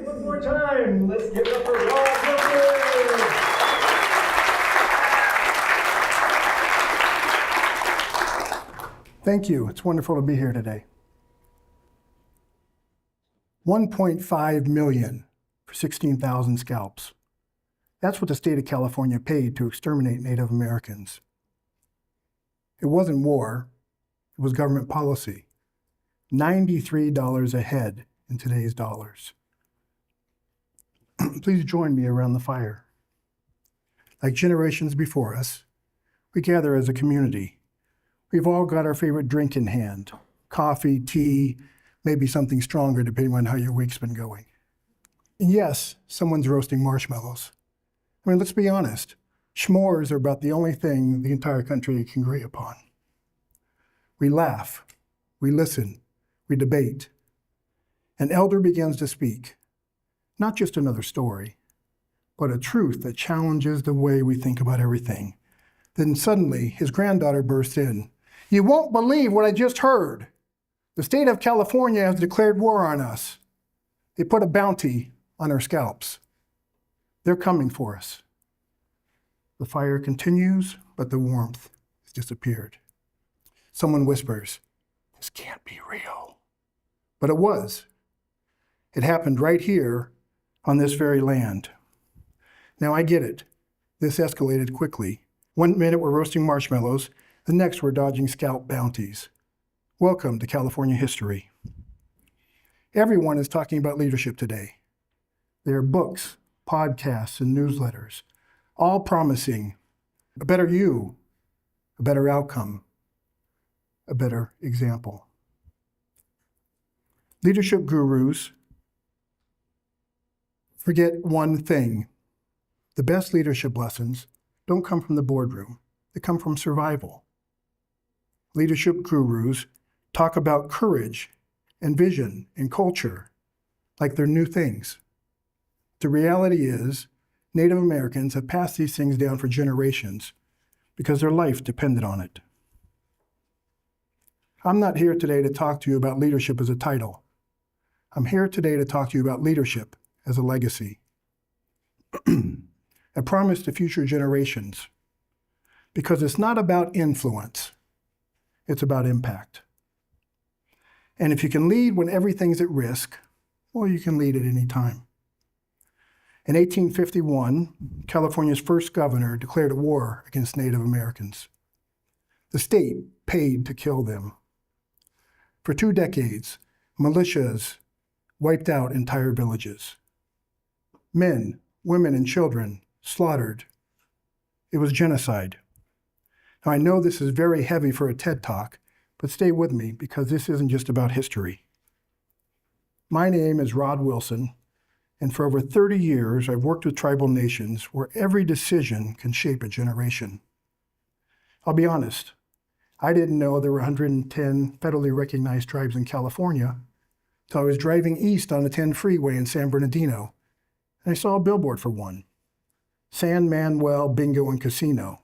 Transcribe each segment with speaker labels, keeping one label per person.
Speaker 1: One more time, let's give it up for Rod Wilson.
Speaker 2: Thank you. It's wonderful to be here today. 1.5 million for 16,000 scalps. That's what the state of California paid to exterminate Native Americans. It wasn't war, it was government policy. $93 a head in today's dollars. Please join me around the fire. Like generations before us, we gather as a community. We've all got our favorite drink in hand. Coffee, tea, maybe something stronger depending on how your week's been going. And yes, someone's roasting marshmallows. I mean, let's be honest. S'mores are about the only thing the entire country can agree upon. We laugh, we listen, we debate. An elder begins to speak. Not just another story, but a truth that challenges the way we think about everything. Then suddenly, his granddaughter bursts in. "You won't believe what I just heard. The state of California has declared war on us. They put a bounty on our scalps. They're coming for us." The fire continues, but the warmth has disappeared. Someone whispers, "This can't be real." But it was. It happened right here on this very land. Now I get it. This escalated quickly. One minute we're roasting marshmallows, the next we're dodging scalp bounties. Welcome to California history. Everyone is talking about leadership today. There are books, podcasts, and newsletters, all promising a better you, a better outcome, a better example. Leadership gurus forget one thing. The best leadership lessons don't come from the boardroom. They come from survival. Leadership gurus talk about courage and vision and culture like they're new things. The reality is, Native Americans have passed these things down for generations because their life depended on it. I'm not here today to talk to you about leadership as a title. I'm here today to talk to you about leadership as a legacy. A promise to future generations. Because it's not about influence, it's about impact. And if you can lead when everything's at risk, well, you can lead at any time. In 1851, California's first governor declared a war against Native Americans. The state paid to kill them. For 2 decades, militias wiped out entire villages. Men, women, and children slaughtered. It was genocide. Now, I know this is very heavy for a TED Talk, but stay with me because this isn't just about history. My name is Rod Wilson, and for over 30 years, I've worked with tribal nations where every decision can shape a generation. I'll be honest, I didn't know there were 110 federally recognized tribes in California until I was driving east on the 10 freeway in San Bernardino, and I saw a billboard for one, San Manuel Bingo and Casino.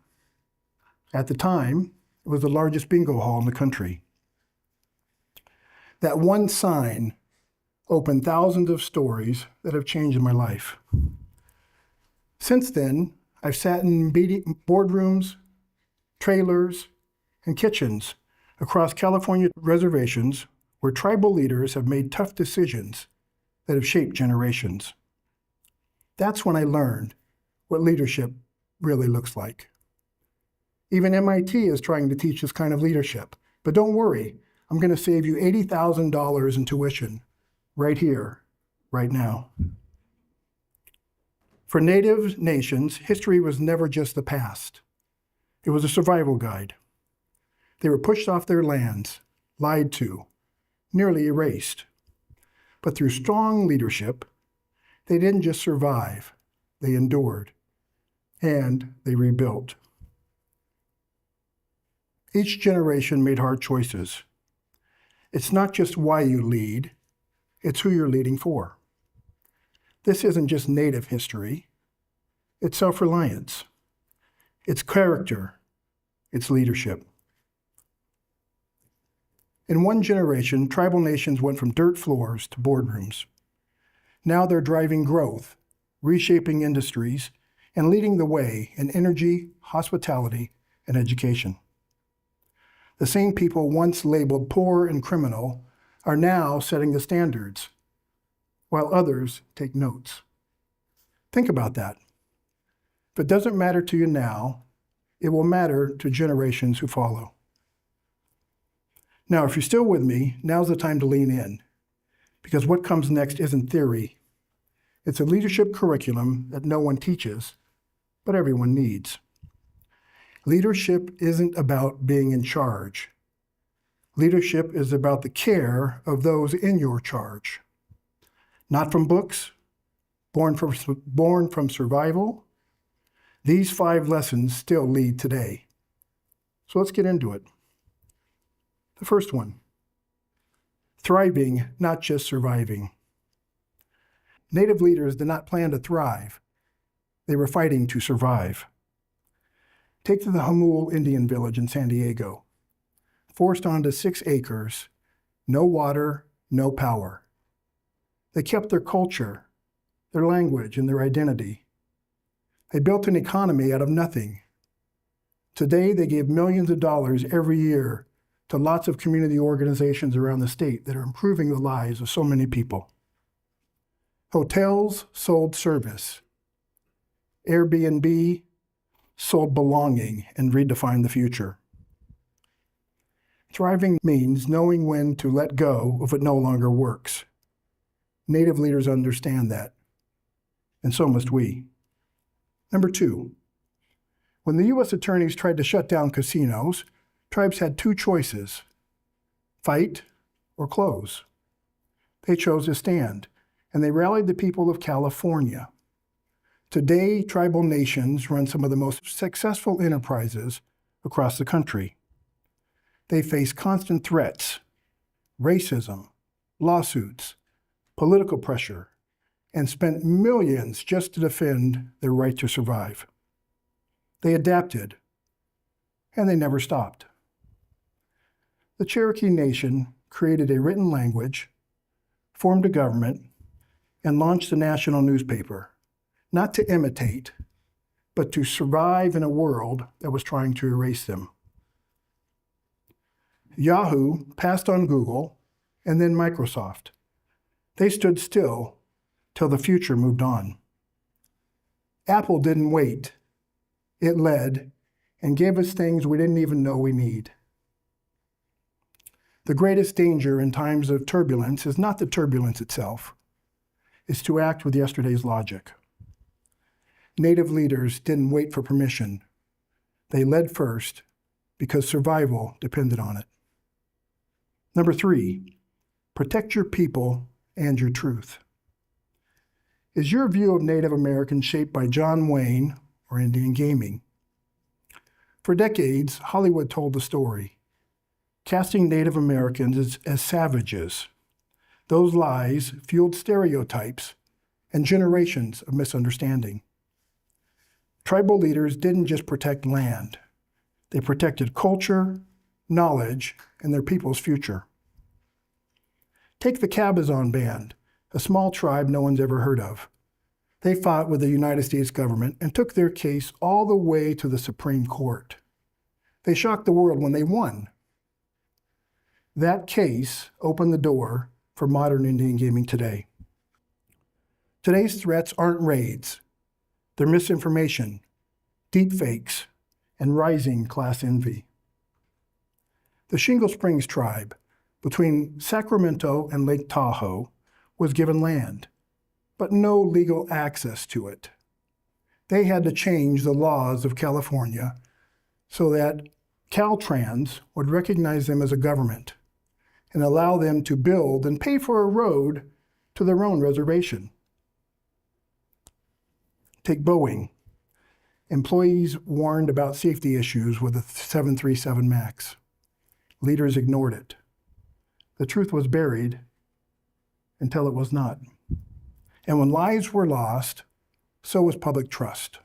Speaker 2: At the time, it was the largest bingo hall in the country. That one sign opened thousands of stories that have changed my life. Since then, I've sat in boardrooms, trailers, and kitchens across California reservations where tribal leaders have made tough decisions that have shaped generations. That's when I learned what leadership really looks like. Even MIT is trying to teach this kind of leadership. But don't worry, I'm going to save you $80,000 in tuition right here, right now. For Native nations, history was never just the past. It was a survival guide. They were pushed off their lands, lied to, nearly erased. But through strong leadership, they didn't just survive, they endured, and they rebuilt. Each generation made hard choices. It's not just why you lead, it's who you're leading for. This isn't just Native history, it's self-reliance, it's character, it's leadership. In one generation, tribal nations went from dirt floors to boardrooms. Now they're driving growth, reshaping industries, and leading the way in energy, hospitality, and education. The same people once labeled poor and criminal are now setting the standards, while others take notes. Think about that. If it doesn't matter to you now, it will matter to generations who follow. Now, if you're still with me, now's the time to lean in, because what comes next isn't theory. It's a leadership curriculum that no one teaches, but everyone needs. Leadership isn't about being in charge. Leadership is about the care of those in your charge. Not from books, born from survival. These 5 lessons still lead today. So let's get into it. The first one, thriving, not just surviving. Native leaders did not plan to thrive. They were fighting to survive. Take the Hamul Indian village in San Diego. Forced onto 6 acres, no water, no power. They kept their culture, their language, and their identity. They built an economy out of nothing. Today, they give millions of dollars every year to lots of community organizations around the state that are improving the lives of so many people. Hotels sold service. Airbnb sold belonging and redefined the future. Thriving means knowing when to let go if it no longer works. Native leaders understand that, and so must we. Number 2, when the U.S. attorneys tried to shut down casinos, tribes had 2 choices: fight or close. They chose to stand, and they rallied the people of California. Today, tribal nations run some of the most successful enterprises across the country. They face constant threats, racism, lawsuits, political pressure, and spent millions just to defend their right to survive. They adapted, and they never stopped. The Cherokee Nation created a written language, formed a government, and launched a national newspaper, not to imitate, but to survive in a world that was trying to erase them. Yahoo passed on Google and then Microsoft. They stood still till the future moved on. Apple didn't wait. It led and gave us things we didn't even know we need. The greatest danger in times of turbulence is not the turbulence itself. It's to act with yesterday's logic. Native leaders didn't wait for permission. They led first because survival depended on it. Number 3, protect your people and your truth. Is your view of Native Americans shaped by John Wayne or Indian gaming? For decades, Hollywood told the story, casting Native Americans as savages. Those lies fueled stereotypes and generations of misunderstanding. Tribal leaders didn't just protect land. They protected culture, knowledge, and their people's future. Take the Cabazon Band, a small tribe no one's ever heard of. They fought with the United States government and took their case all the way to the Supreme Court. They shocked the world when they won. That case opened the door for modern Indian gaming today. Today's threats aren't raids. They're misinformation, deepfakes, and rising class envy. The Shingle Springs tribe, between Sacramento and Lake Tahoe, was given land, but no legal access to it. They had to change the laws of California so that Caltrans would recognize them as a government and allow them to build and pay for a road to their own reservation. Take Boeing. Employees warned about safety issues with the 737 MAX. Leaders ignored it. The truth was buried until it was not. And when lives were lost, so was public trust.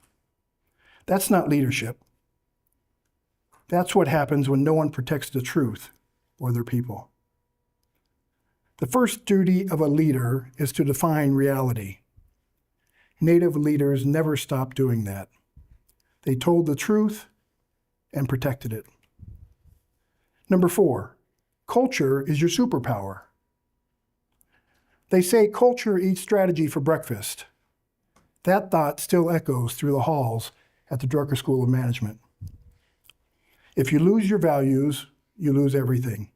Speaker 2: That's not leadership. That's what happens when no one protects the truth or their people. The first duty of a leader is to define reality. Native leaders never stopped doing that. They told the truth and protected it. Number 4, culture is your superpower. They say culture eats strategy for breakfast. That thought still echoes through the halls at the Drucker School of Management. If you lose your values, you lose everything.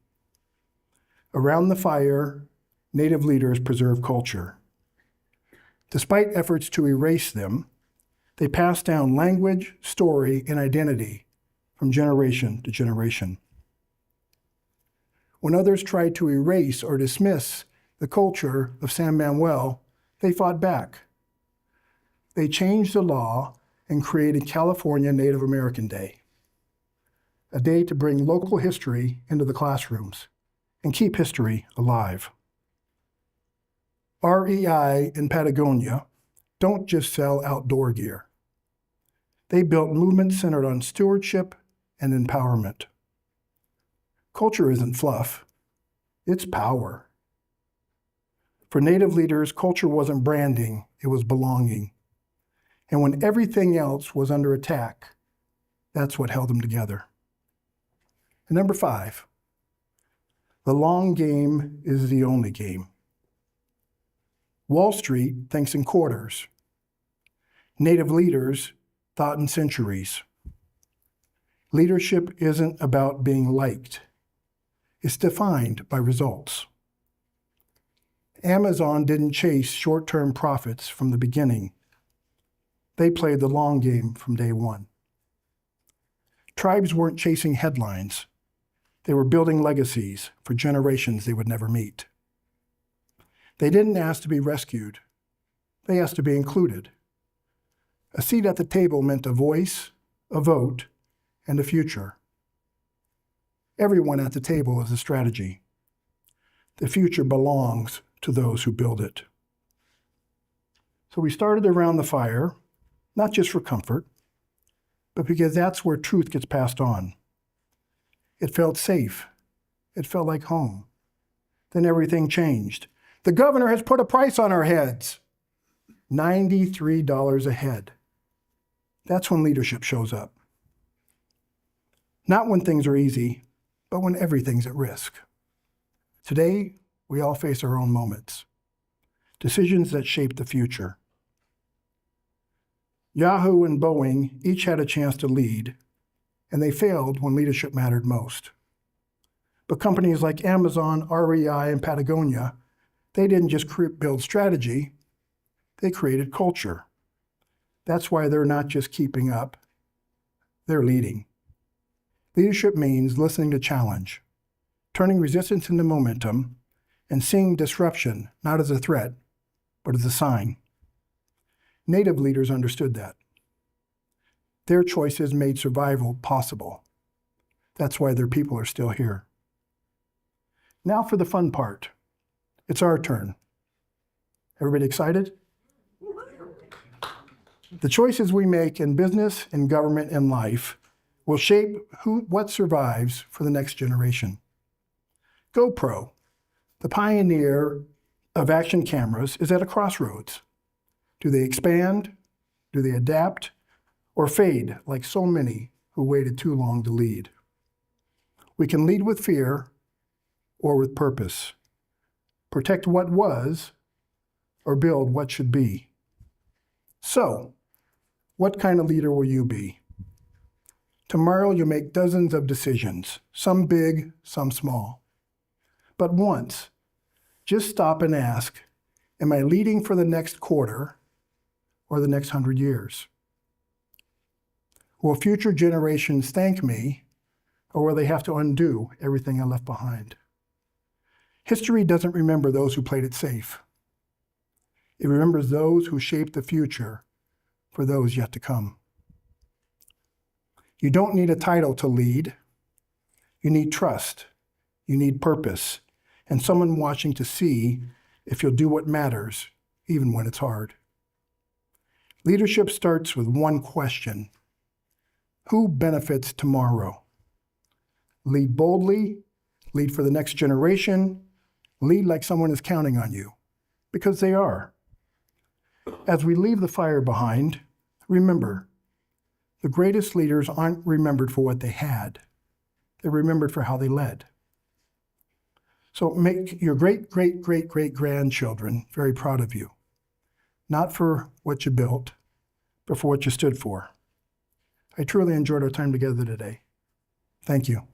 Speaker 2: Around the fire, Native leaders preserve culture. Despite efforts to erase them, they pass down language, story, and identity from generation to generation. When others tried to erase or dismiss the culture of San Manuel, they fought back. They changed the law and created California Native American Day, a day to bring local history into the classrooms and keep history alive. REI in Patagonia don't just sell outdoor gear. They built movements centered on stewardship and empowerment. Culture isn't fluff, it's power. For Native leaders, culture wasn't branding, it was belonging. And when everything else was under attack, that's what held them together. And number 5, the long game is the only game. Wall Street thinks in quarters. Native leaders thought in centuries. Leadership isn't about being liked. It's defined by results. Amazon didn't chase short-term profits from the beginning. They played the long game from day one. Tribes weren't chasing headlines. They were building legacies for generations they would never meet. They didn't ask to be rescued. They asked to be included. A seat at the table meant a voice, a vote, and a future. Everyone at the table is a strategy. The future belongs to those who build it. So we started around the fire, not just for comfort, but because that's where truth gets passed on. It felt safe. It felt like home. Then everything changed. The governor has put a price on our heads. $93 a head. That's when leadership shows up. Not when things are easy, but when everything's at risk. Today, we all face our own moments. Decisions that shape the future. Yahoo and Boeing each had a chance to lead, and they failed when leadership mattered most. But companies like Amazon, REI, and Patagonia, they didn't just build strategy, they created culture. That's why they're not just keeping up, they're leading. Leadership means listening to challenge, turning resistance into momentum, and seeing disruption not as a threat, but as a sign. Native leaders understood that. Their choices made survival possible. That's why their people are still here. Now for the fun part. It's our turn. Everybody excited? The choices we make in business, in government, and life will shape what survives for the next generation. GoPro, the pioneer of action cameras, is at a crossroads. Do they expand? Do they adapt? Or fade like so many who waited too long to lead? We can lead with fear or with purpose. Protect what was or build what should be. So, what kind of leader will you be? Tomorrow you'll make dozens of decisions, some big, some small. But once, just stop and ask, am I leading for the next quarter or the next 100 years? Will future generations thank me, or will they have to undo everything I left behind? History doesn't remember those who played it safe. It remembers those who shaped the future for those yet to come. You don't need a title to lead. You need trust. You need purpose, and someone watching to see if you'll do what matters, even when it's hard. Leadership starts with one question. Who benefits tomorrow? Lead boldly, lead for the next generation, Lead like someone is counting on you, because they are. As we leave the fire behind, remember, the greatest leaders aren't remembered for what they had. They're remembered for how they led. So make your great-great-great-great-grandchildren very proud of you, not for what you built, but for what you stood for. I truly enjoyed our time together today. Thank you.